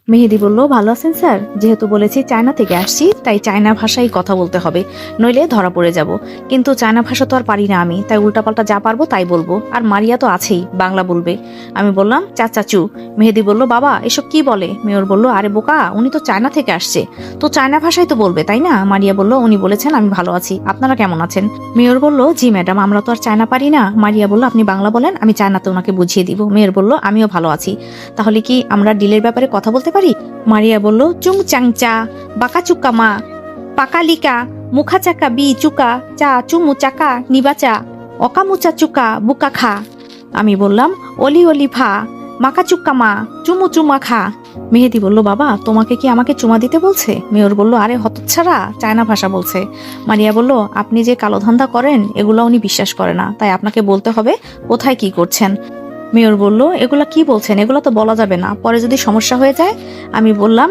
মেহেদি বলল, ভালো আছেন স্যার? যেহেতু বলেছি চায়না থেকে আসছি, তাই চায়না ভাষায় কথা বলতে হবে, নইলে ধরা পড়ে যাব। কিন্তু চায়না ভাষা তো আর পারি না আমি, তাই উল্টাপাল্টা যা পারবো তাই বলবো। আর মারিয়া তো আছেই, বাংলা বলবে। আমি বললাম, চাচু। মেহেদি বলল, বাবা এসব কি বলে? মেয়র বলল, আরে বোকা, উনি তো চায়না থেকে আসছে, তো চায়না ভাষায় তো বলবে, তাই না? মারিয়া বলল, উনি বলেছেন আমি ভালো আছি, আপনারা কেমন আছেন? মেয়র বলল, জি ম্যাডাম, আমরা তো আর চায়না পারি না। মারিয়া বলল, আপনি বাংলা বলেন, আমি চায়নাতে ওনাকে বুঝিয়ে দিব। মেয়র বলল, আমিও ভালো আছি। তাহলে কি আমরা ডিলের ব্যাপারে কথা বলতে পারি? মারিয়া বলল, চুং চাংচা, বাকা চুক্কা মা, পাকালিকা, মুখা চাকা বি চুকা, চা চুমু চাকা নিবাচা, অকামুচা চুকা বুকা খা। আমি বললাম, অলি অলি ফা, মাকা চুক্কা মা, চুমু চুমা খা। মেহেদি বলল, বাবা তোমাকে কি আমাকে চুমা দিতে বলছে? মেয়র বলল, আরে হতচ্ছাড়া, চায়না ভাষা বলছে। মারিয়া বলল, আপনি যে কালো ধান্দা করেন এগুলো উনি বিশ্বাস করে না, তাই আপনাকে বলতে হবে কোথায় কি করছেন। মেয়র বলল, এগুলা কি বলছেন? এগুলো তো বলা যাবে না, পরে যদি সমস্যা হয়ে যায়। আমি বললাম,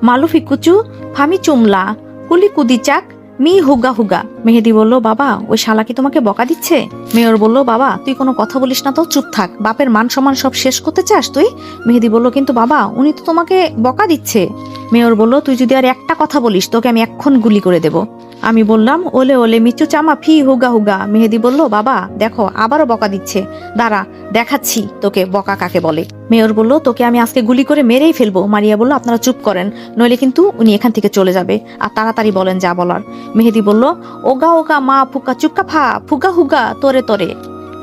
মালুফি কুচু, ফামি চুমলা, কুলি কুদি চাক, মি হুগা হুগা। মেহেদি বলল, বাবা ওই শালা কি তোমাকে বকা দিচ্ছে? মেয়র বলল, বাবা তুই কোনো কথা বলিস না তো, চুপ থাক। বাপের মান সম্মান সব শেষ করতে চাস তুই? মেহেদি বলল, কিন্তু বাবা উনি তো তোমাকে বকা দিচ্ছে। মেয়র বলল, তুই যদি আর একটা কথা বলিস তোকে আমি এক্ষণ গুলি করে দেব। আমি বললাম, ওলে ওলে মিচু চামা ফি হুগা হুগা। মেহেদি বলল, বাবা দেখো আবারও বকা দিচ্ছে, দাঁড়া দেখাচ্ছি তোকে বকা কাকে বলে। মেয়র বলল, তোকে আমি আজকে গুলি করে মেরেই ফেলবো। মারিয়া বলল, আপনারা চুপ করেন, নইলে কিন্তু উনি এখান থেকে চলে যাবে, আর তাড়াতাড়ি বলেন যা বলার। মেহেদি বলল, ওগা ওগা মা ফুকা চুক্কা ফা, ফুগা হুগা তোরে তোরে।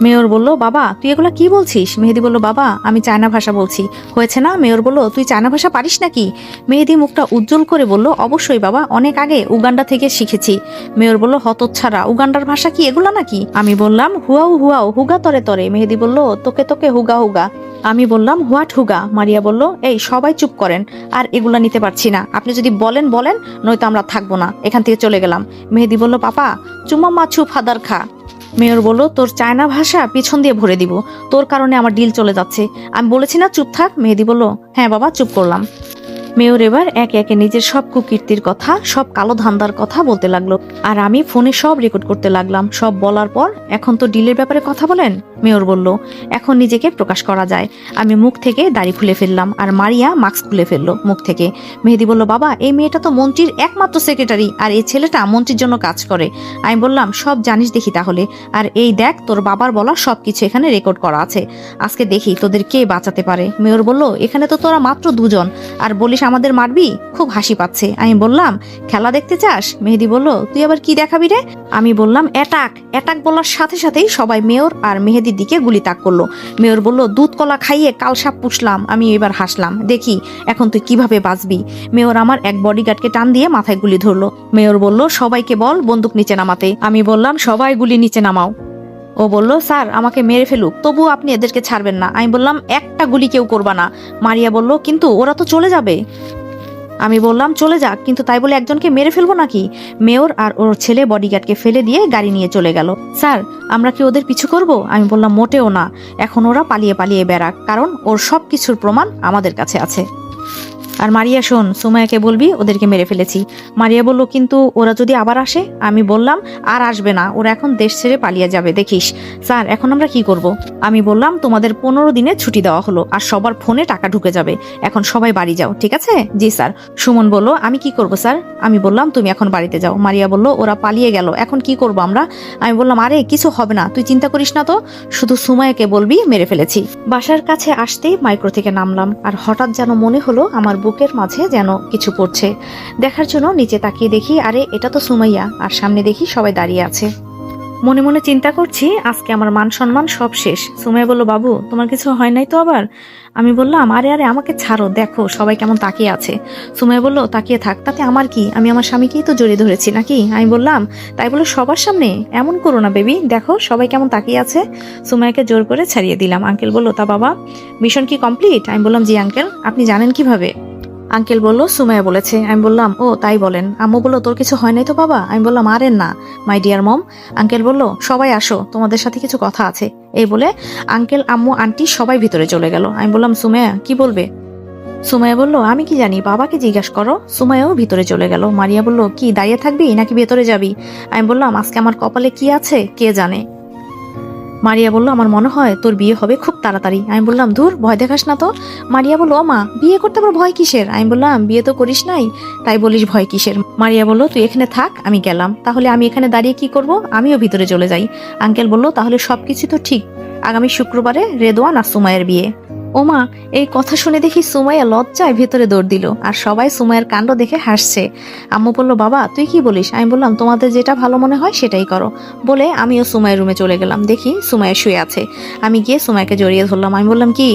মেয়র বলল, বাবা তুই এগুলা কি বলছিস? মেহেদি বলল, বাবা আমি চায়না ভাষা বলছি। হয়েছে না? মেয়র বলল, তুই চায়না ভাষা পারিস নাকি? মেহেদি মুখটা উজ্জ্বল করে বলল, অবশ্যই বাবা, অনেক আগে উগান্ডা থেকে শিখেছি। মেয়র বলল, হতচ্ছাড়া, উগান্ডার ভাষা কি এগুলা নাকি? আমি বললাম, হুয়াও হুয়াও, হুগা তরে তরে। মেহেদি বলল, তোকে তোকে হুগা হুগা। আমি বললাম, হোয়াট হুগা? মারিয়া বলল, এই সবাই চুপ করেন, আর এগুলা নিতে পারছি না, আপনি যদি বলেন বলেন, নয়তো আমরা থাকবো না, এখান থেকে চলে গেলাম। মেহেদি বলল, পাপা চুমা মাছু ফাদার খা। মেয়র বলল, তোর চায়না ভাষা পিছন দিয়ে ভরে দিব, তোর কারণে আমার ডিল চলে যাচ্ছে। আমি বলেছি না চুপ থাক। মেহেদি বলল, হ্যাঁ বাবা চুপ করলাম। মেয়র এবার একে একে নিজের সব কুকীর্তির কথা, সব কালো ধান্দার কথা বলতে লাগলো, আর আমি ফোনে সব রেকর্ড করতে লাগলাম। সব বলার পর, এখন তো ডিলের ব্যাপারে কথা বলেন। মেয়র বলল, এখন নিজেকে প্রকাশ করা যায়। আমি মুখ থেকে দাড়ি খুলে ফেললাম, আর মারিয়া মাস্ক খুলে ফেললো মুখ থেকে। মেহেদি বলল, বাবা এই মেয়েটা তো মন্ত্রীর একমাত্র সেক্রেটারি, আর এই ছেলেটা মন্ত্রীর জন্য কাজ করে। আমি বললাম, সব জানিস দেখি তাহলে, আর এই দেখ তোর বাবার বলা সবকিছু এখানে রেকর্ড করা আছে, আজকে দেখি তোদের কে বাঁচাতে পারে। মেয়র বলল, এখানে তো তোরা মাত্র দুজন, আর বলিস আমাদের মারবি? খুব হাসি পাচ্ছে। আমি বললাম, খেলা দেখতে চাস? মেহেদি বলল, তুই আবার কি দেখাবি রে? আমি বললাম, অ্যাটাক। অ্যাটাক বলার সাথে সাথেই সবাই মেয়র আর মেহেদির দিকে গুলি তাক করলো। মেয়র বলল, দুধ কলা খাইয়ে কাল সাপ পুষলাম। আমি এবার হাসলাম, দেখি এখন তুই কিভাবে বাঁচবি। মেয়র আমার এক বডিগার্ডকে টান দিয়ে মাথায় গুলি ধরলো। মেয়র বলল, সবাইকে বল বন্দুক নিচে নামাতে। আমি বললাম, সবাই গুলি নিচে নামাও। ও বলল, স্যার আমাকে মেরে ফেলুক, তবুও আপনি এদেরকে ছাড়বেন না। আমি বললাম, একটা গুলি কেউ করবা না। মারিয়া বলল, কিন্তু ওরা তো চলে যাবে। আমি বললাম, চলে যাক, কিন্তু তাই বলে একজনকে মেরে ফেলবো নাকি? মেয়র আর ওর ছেলে বডিগার্ডকে ফেলে দিয়ে গাড়ি নিয়ে চলে গেল। স্যার আমরা কি ওদের পিছু করব? আমি বললাম, মোটেও না, এখন ওরা পালিয়ে পালিয়ে বেড়াক, কারণ ওর সব কিছুর প্রমাণ আমাদের কাছে আছে। আর মারিয়া শোন, সুমায়াকে বলবি ওদেরকে মেরে ফেলেছি। মারিয়া বলল, কিন্তু ওরা যদি আবার আসে? আমি বললাম, আর আসবে না, ওরা এখন দেশ ছেড়ে পালিয়ে যাবে, দেখিস। স্যার এখন আমরা কি করব? আমি বললাম, তোমাদের 15 দিনের ছুটি দেওয়া হলো, আর সবার ফোনে টাকা ঢুকে যাবে, এখন সবাই বাড়ি যাও, ঠিক আছে? জি স্যার। সুমন বলল, আমি কি করব স্যার? আমি বললাম, তুমি এখন বাড়িতে যাও। মারিয়া বলল, ওরা পালিয়ে গেল, এখন কি করব আমরা? আমি বললাম, আরে কিছু হবে না, তুই চিন্তা করিস না তো, শুধু সুমায়াকে বলবি মেরে ফেলেছি। বাসার কাছে আসতেই মাইক্রো থেকে নামলাম, আর হঠাৎ যেন মনে হলো আমার বুকের মাঝে যেন কিছু পড়ছে। দেখার জন্য নিচে তাকিয়ে দেখি, আরে এটা তো সুমাইয়া, আর সামনে দেখি সবাই দাঁড়িয়ে আছে। মনে মনে চিন্তা করছি, আজকে আমার মান সম্মান সব শেষ। সুমাইয়া বলল, বাবু তোমার কিছু হয় নাই তো আবার? আমি বললাম, আরে আরে আমাকে ছাড়ো, দেখো সবাই কেমন তাকিয়ে আছে। সুমাইয়া বলল, তাকিয়ে থাক, তাতে আমার কি? আমি আমার স্বামীকেই তো জড়িয়ে ধরেছি নাকি? আমি বললাম, তাই বলে সবার সামনে এমন করো না বেবি, দেখো সবাই কেমন তাকিয়ে আছে। সুমাইয়াকে জোর করে ছাড়িয়ে দিলাম। আঙ্কেল বলল, তা বাবা মিশন কি কমপ্লিট? আমি বললাম, জি আঙ্কেল। আপনি জানেন কিভাবে? আঙ্কেল বলল, সুমাইয়া বলেছে। আমি বললাম, ও তাই বলেন। আম্মু বলল, তোর কিছু হয় নাই তো বাবা? আমি বললাম, আরে না মাই ডিয়ার মম। আঙ্কেল বলল, সবাই আসো, তোমাদের সাথে কিছু কথা আছে। এই বলে আঙ্কেল আম্মু আন্টি সবাই ভিতরে চলে গেল। আমি বললাম, সুমাইয়া কি বলবে? সুমাইয়া বলল, আমি কি জানি, বাবাকে জিজ্ঞাসা করো। সুমাইয়াও ভিতরে চলে গেল। মারিয়া বলল, কি দাঁড়িয়ে থাকবি নাকি ভেতরে যাবি? আমি বললাম, আজকে আমার কপালে কি আছে কে জানে। মারিয়া বলল, আমার মনে হয় তোর বিয়ে হবে খুব তাড়াতাড়ি। আমি বললাম, ধুর, ভয় দেখাস না তো। মারিয়া বলল, ও মা, বিয়ে করতে আবার ভয় কিসের? আমি বললাম, বিয়ে তো করিস নাই, তাই বলিস ভয় কিসের? মারিয়া বলল, তুই এখানে থাক, আমি গেলাম। তাহলে আমি এখানে দাঁড়িয়ে কি করব? আমিও ভিতরে চলে যাই। আঙ্কেল বলল, তাহলে সবকিছু তো ঠিক, আগামী শুক্রবারে রেদওয়ান আর সুমাইয়ের বিয়ে। ওমা, এই কথা শুনে দেখি সুমাইয়া লজ্জায় ভেতরে দৌড় দিল, আর সবাই সুমাইয়ের কাণ্ড দেখে হাসছে। আম্মু বলল, বাবা তুই কি বলিস? আমি বললাম, তোমাদের যেটা ভালো মনে হয় সেটাই করো। বলে আমিও সুমাইয়ের রুমে চলে গেলাম। দেখি সুমাইয়া শুয়ে আছে। আমি গিয়ে সুমাইয়াকে জড়িয়ে ধরলাম। আমি বললাম, কি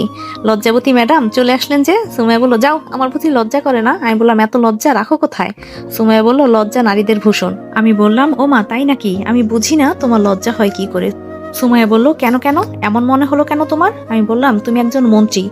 লজ্জাবতী ম্যাডাম চলে আসলেন যে? সুমাইয়া বলল, যাও, আমার প্রতি লজ্জা করে না? আমি বললাম, এত লজ্জা রাখো কোথায়? সুমাইয়া বলল, লজ্জা নারীদের ভূষণ। আমি বললাম, ও মা, তাই নাকি? আমি বুঝি না তোমার লজ্জা হয় কি করে। সুমাইয়া বলল, কেন কেন, এমন মনে হলো কেন তোমার? আমি বললাম, তুমি একজন মন্ত্রী,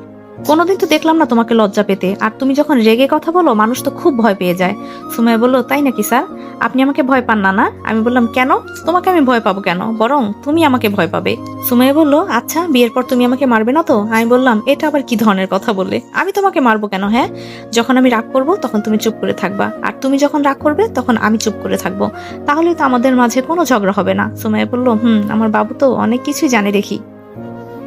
কোনোদিন তো দেখলাম না তোমাকে লজ্জা পেতে, আর তুমি যখন রেগে কথা বলো মানুষ তো খুব ভয় পেয়ে যায়। সুমাইয়া বলল, তাই নাকি স্যার? আপনি আমাকে ভয় পান না? না। আমি বললাম, কেন, তোমাকে আমি ভয় পাবো কেন? বরং তুমি আমাকে ভয় পাবে। সুমাইয়া বলল, আচ্ছা, বিয়ের পর তুমি আমাকে মারবে না তো? আমি বললাম, এটা আবার কি ধরনের কথা বললে? আমি তোমাকে মারবো কেন? হ্যাঁ, যখন আমি রাগ করবো তখন তুমি চুপ করে থাকবা, আর তুমি যখন রাগ করবে তখন আমি চুপ করে থাকবো, তাহলে তো আমাদের মাঝে কোনো ঝগড়া হবে না। সুমাইয়া বলল, আমার বাবু তো অনেক কিছুই জানে দেখি।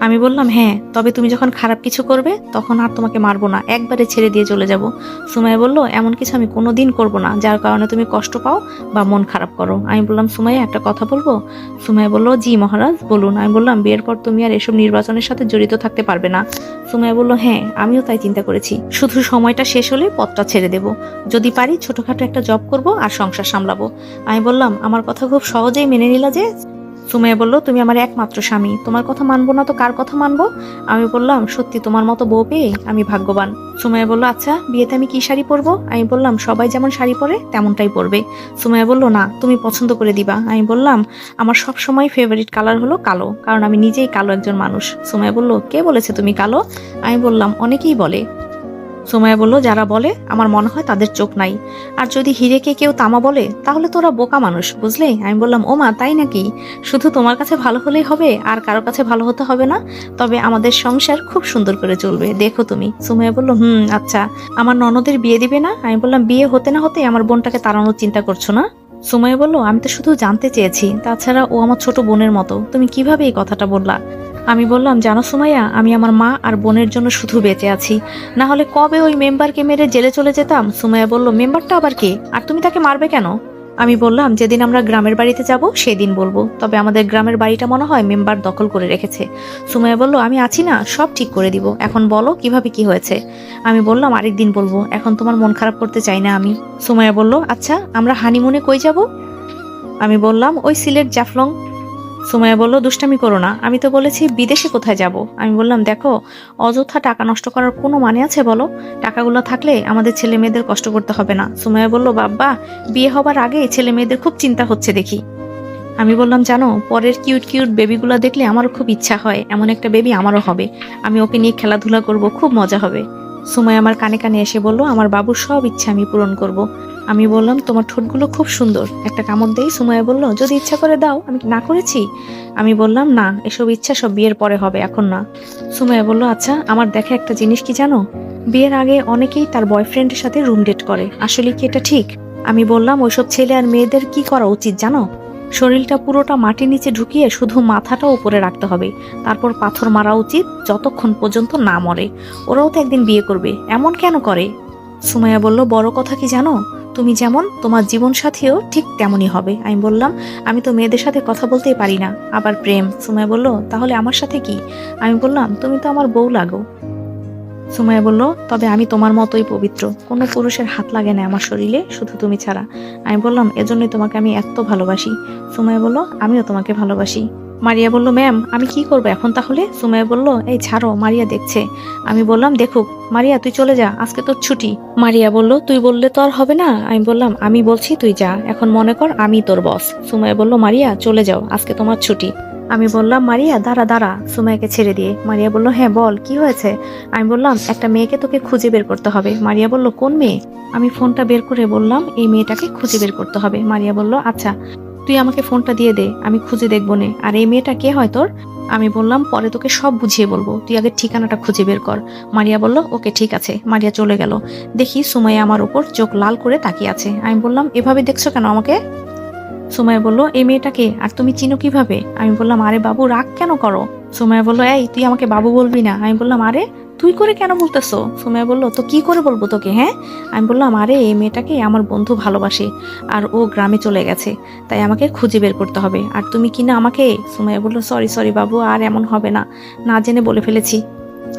আমি বললাম, হ্যাঁ, তবে তুমি যখন খারাপ কিছু করবে তখন আর তোমাকে মারবো না, একবারে ছেড়ে দিয়ে চলে যাব। সুমাইয়া বলল, এমন কিছু আমি কোনোদিন করব না যার কারণে তুমি কষ্ট পাও বা মন খারাপ করো। আমি বললাম, সুমাইয়া একটা কথা বলবো? সুমাইয়া বলল, জি মহারাজ বলুন। আমি বললাম, বিয়ের পর তুমি আর এসব নির্বাচনের সাথে জড়িত থাকতে পারবে না। সুমাইয়া বলল, হ্যাঁ, আমিও তাই চিন্তা করেছি, শুধু সময়টা শেষ হলে পথটা ছেড়ে দেব, যদি পারি ছোটখাটো একটা জব করব আর সংসার সামলাবো। আমি বললাম, আমার কথা খুব সহজেই মেনে নিলা যে? সুমাইয়া বলল, তুমি আমার একমাত্র স্বামী, তোমার কথা মানবো না তো কার কথা মানবো? আমি বললাম, সত্যি তোমার মতো বউ পেয়ে আমি ভাগ্যবান। সুমাইয়া বলল, আচ্ছা, বিয়েতে আমি কি শাড়ি পরবো? আমি বললাম, সবাই যেমন শাড়ি পরে তেমনটাই পরবে। সুমাইয়া বলল, না, তুমি পছন্দ করে দিবা। আমি বললাম, আমার সব সময় ফেভারিট কালার হলো কালো, কারণ আমি নিজেই কালো একজন মানুষ। সুমাইয়া বলল, কে বলেছে তুমি কালো? আমি বললাম, অনেকেই বলে। সুমাইয়া বলল, যারা বলে আমার মনে হয় তাদের চোখ নাই, আর যদি হিরেকে কেউ তামা বলে তাহলে তোরা বোকা মানুষ, বুঝলে? আমি বললাম, ওমা, তাই নাকি? শুধু তোমার কাছে ভালো হলেই হবে, আর কারো কাছে ভালো হতে হবে না? তবে আমাদের সংসার খুব সুন্দর করে চলবে, দেখো তুমি। সুমাইয়া বলল, আচ্ছা, আমার ননদের বিয়ে দিবে না? আমি বললাম, বিয়ে হতে না হতে আমার বোনটাকে তাড়ানোর চিন্তা করছো না? সুমাইয়া বলল, আমি তো শুধু জানতে চেয়েছি, তাছাড়া ও আমার ছোট বোনের মতো, তুমি কিভাবে এই কথাটা বললা? আমি বললাম, জানো সুমাইয়া, আমি আমার মা আর বোনের জন্য শুধু বেঁচে আছি, না হলে কবে ওই মেম্বারকে মেরে জেলে চলে যেতাম। সুমাইয়া বলল, মেম্বারটা আবার কে, আর তুমি তাকে মারবে কেন? আমি বললাম, যেদিন আমরা গ্রামের বাড়িতে যাব সেদিন বলবো, তবে আমাদের গ্রামের বাড়িটা মনে হয় মেম্বার দখল করে রেখেছে। সুমাইয়া বলল, আমি আছি না, সব ঠিক করে দিব, এখন বলো কিভাবে কি হয়েছে? আমি বললাম, আরেকদিন বলবো, এখন তোমার মন খারাপ করতে চাই না আমি। সুমাইয়া বলল, আচ্ছা, আমরা হানিমুনে কই যাব? আমি বললাম, ওই সিলেট জাফলং। সুমাইয়া বলল, দুষ্টামি করো না, আমি তো বলেছি বিদেশে কোথায় যাব। আমি বললাম, দেখো, অযথা টাকা নষ্ট করার কোনো মানে আছে বলো? টাকাগুলো থাকলে আমাদের ছেলে মেয়েদের কষ্ট করতে হবে না। সুমাইয়া বলল, বাবা, বিয়ে হবার আগে ছেলে মেয়েদের খুব চিন্তা হচ্ছে দেখি। আমি বললাম, জানো, পরের কিউট কিউট বেবিগুলো দেখলে আমারও খুব ইচ্ছা হয় এমন একটা বেবি আমারও হবে, আমি ওকে নিয়ে খেলাধুলা করব, খুব মজা হবে। সুমাইয়া আমার কানে কানে এসে বলল, আমার বাবুর সব ইচ্ছা আমি পূরণ করব। আমি বললাম, তোমার ঠোঁটগুলো খুব সুন্দর, একটা কামড় দেই? সুমাইয়া বলল, যদি ইচ্ছা করে দাও, আমি কি না করেছি? আমি বললাম, না, এসব ইচ্ছা সব বিয়ের পরে হবে, এখন না। সুমাইয়া বলল, আচ্ছা, আমার দেখা একটা জিনিস কি জানো, বিয়ের আগে অনেকেই তার বয়ফ্রেন্ডের সাথে রুম ডেট করে, আসলে কি এটা ঠিক? আমি বললাম, ওইসব ছেলে আর মেয়েদের কি করা উচিত জানো, শরীরটা পুরোটা মাটির নিচে ঢুকিয়ে শুধু মাথাটা উপরে রাখতে হবে, তারপর পাথর মারা উচিত যতক্ষণ পর্যন্ত না মরে, ওরাও তো একদিন বিয়ে করবে, এমন কেন করে? সুমাইয়া বলল, বড় কথা কি জানো, তুমি যেমন, তোমার জীবন সাথীও ঠিক তেমনই হবে। আমি বললাম, আমি তো মেয়েদের সাথে কথা বলতেই পারি না, আবার প্রেম। সুমাইয়া বলল, তাহলে আমার সাথে কি? আমি বললাম, তুমি তো আমার বউ লাগো। সুমাইয়া বলল, তবে আমি তোমার মতোই পবিত্র, কোনো পুরুষের হাত লাগে না আমার শরীরে, শুধু তুমি ছাড়া। আমি বললাম, এজন্যই তোমাকে আমি এত ভালোবাসি। সুমাইয়া বলল, আমিও তোমাকে ভালোবাসি। মারিয়া বলল, ম্যাম, আমি কি করবো এখন তাহলে? সুমাইয়া বলল, এই ছাড়ো, মারিয়া দেখছে। আমি বললাম, দেখুক, মারিয়া তুই চলে যা, আজকে তোর ছুটি। মারিয়া বলল, তুই বললে তো আর হবে না। আমি বললাম, আমি বলছি তুই যা, এখন মনে কর আমি তোর বস। সুমাইয়া বলল, মারিয়া চলে যাও, আজকে তোমার ছুটি। আমি বললাম, মারিয়া দাঁড়া দাঁড়া, সুমাইয়াকে ছেড়ে দিয়ে। মারিয়া বলল, হ্যাঁ বল, কি হয়েছে? আমি বললাম, একটা মেয়েকে তোকে খুঁজে বের করতে হবে। মারিয়া বলল, কোন মেয়ে? আমি ফোনটা বের করে বললাম, এই মেয়েটাকে খুঁজে বের করতে হবে। মারিয়া বলল, আচ্ছা, তুই আমাকে ফোনটা দিয়ে দে, আমি খুঁজে দেখবো নে। আর এই মেয়েটা কে হয় তোর? আমি বললাম, পরে তোকে সব বুঝিয়ে বলবো, তুই আগে ঠিকানাটা খুঁজে বের কর। মারিয়া বলল, ওকে ঠিক আছে। মারিয়া চলে গেল। দেখি সুমাইয়া আমার উপর চোখ লাল করে তাকিয়ে আছে। আমি বললাম, এভাবে দেখছো কেন আমাকে? সুমাইয়া বলল এই মেয়েটাকে আর তুমি চিনো কিভাবে? আমি বললাম আরে বাবু রাগ কেন করো? সুমাইয়া বলল এই তুই আমাকে বাবু বলবি না। আমি বললাম আরে তুই করে কেন বলতেছো? সুমাইয়া বলল তো কি করে বলবো তোকে? হ্যাঁ, আমি বললাম আরে এই মেয়েটাকে আমার বন্ধু ভালোবাসে আর ও গ্রামে চলে গেছে, তাই আমাকে খুঁজে বের করতে হবে। আর তুমি কি না আমাকে? সুমাইয়া বলল সরি সরি বাবু, আর এমন হবে না, না জেনে বলে ফেলেছি।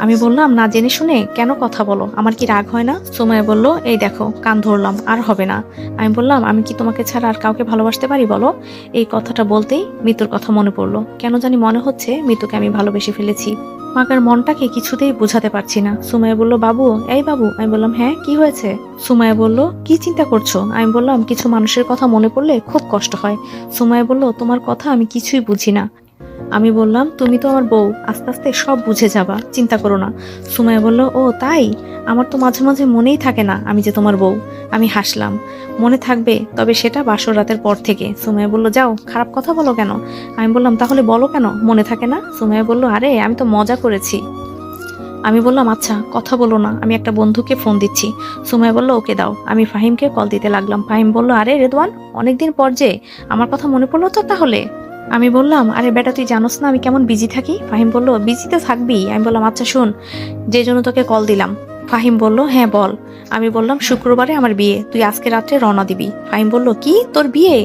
আমি বললাম না জেনে শুনে কেন কথা বলো, আমার কি রাগ হয় না? সুমাইয়া বলল এই দেখো কান ধরলাম, আর হবে না। আমি বললাম আমি কি তোমাকে ছাড়া আর কাউকে ভালোবাসতে পারি বলো? এই কথাটা বলতেই মিতুর কথা মনে পড়লো। কেন জানি মনে হচ্ছে মিতুকে আমি ভালোবেসে ফেলেছি। মাকার মনটাকে কিছুতেই বোঝাতে পারছি না। সুমাইয়া বলল বাবু, এই বাবু। আমি বললাম হ্যাঁ কি হয়েছে? সুমাইয়া বলল কি চিন্তা করছো? আমি বললাম কিছু মানুষের কথা মনে পড়লে খুব কষ্ট হয়। সুমাইয়া বলল তোমার কথা আমি কিছুই বুঝি না। আমি বললাম তুমি তো আমার বউ, আস্তে আস্তে সব বুঝে যাবা, চিন্তা করো না। সুমাইয়া বলল ও তাই? আমার তো মাঝে মাঝে মনেই থাকে না আমি যে তোমার বউ। আমি হাসলাম। মনে থাকবে, তবে সেটা বাসর রাতের পর থেকে। সুমাইয়া বলল যাও খারাপ কথা বলো কেন? আমি বললাম তাহলে বলো কেন মনে থাকে না? সুমাইয়া বলল আরে আমি তো মজা করেছি। আমি বললাম আচ্ছা কথা বলো না, আমি একটা বন্ধুকে ফোন দিচ্ছি। সুমাইয়া বলল ওকে দাও। আমি ফাহিমকে কল দিতে লাগলাম। ফাহিম বলল আরে রেদওয়ান, অনেকদিন পর যে, আমার কথা মনে পড়লো তো তাহলে? আমি বললাম আরে বেটা তুই জানোস না আমি কেমন বিজি থাকি? ফাহিম বলল বিজি তো থাকবি। আমি বললাম আচ্ছা শোন, যে জন্য তোকে কল দিলাম। ফাহিম বলল হ্যাঁ বল। আমি বললাম শুক্রবারে আমার বিয়ে, তুই আজকে রাত্রে রওনা দিবি। ফাহিম বলল কি তোর বিয়ে?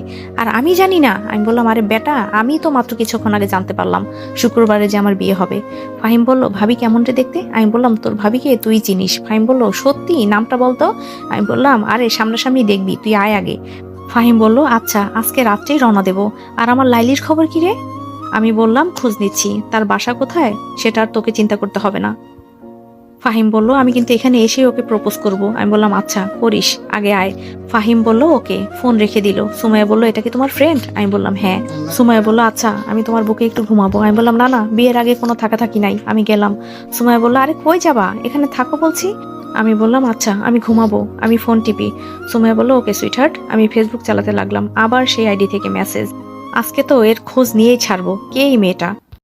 আর আমি জানি না? আমি বললাম আরে বেটা আমি তো মাত্র কিছুক্ষণ আগে জানতে পারলাম শুক্রবারে যে আমার বিয়ে হবে। ফাহিম বলল ভাবি কেমন রে দেখতে? আমি বললাম তোর ভাবিকে তুই চিনিস? ফাহিম বলল সত্যি, নামটা বলতো। আমি বললাম আরে সামনাসামনি দেখবি, তুই আয় আগে। ফাহিম বলল আচ্ছা আজকে রাত্রেই রওনা দেব। আর আমার লাইলির খবর কি রে? আমি বললাম খোঁজ নিচ্ছি, তার বাসা কোথায় সেটা আর তোকে চিন্তা করতে হবে না। ফাহিম বলল আমি কিন্তু এখানে এসে ওকে প্রপোজ করব। আমি বললাম আচ্ছা করিস, আগে আয়। ফাহিম বলল ওকে, ফোন রেখে দিল। সুমাইয়া বলল এটা কি তোমার ফ্রেন্ড? আমি বললাম হ্যাঁ। সুমাইয়া বলল আচ্ছা আমি তোমার বুকে একটু ঘুমাবো। আমি বললাম না না, বিয়ের আগে কোনো থাকাথাকি নাই, আমি গেলাম। সুমাইয়া বলল আরে কই যাবা, এখানে থাকো বলছি। আমি বললাম আচ্ছা আমি ঘুমাবো। আমি ফোন টিপি। সুমাইয়া বলল ওকে সুইটহার্ট। আমি ফেসবুক চালাতে লাগলাম, আবার সেই আইডি থেকে মেসেজ। আজকে তো এর খোঁজ নিয়েই ছাড়বো, কে এই মেয়েটা?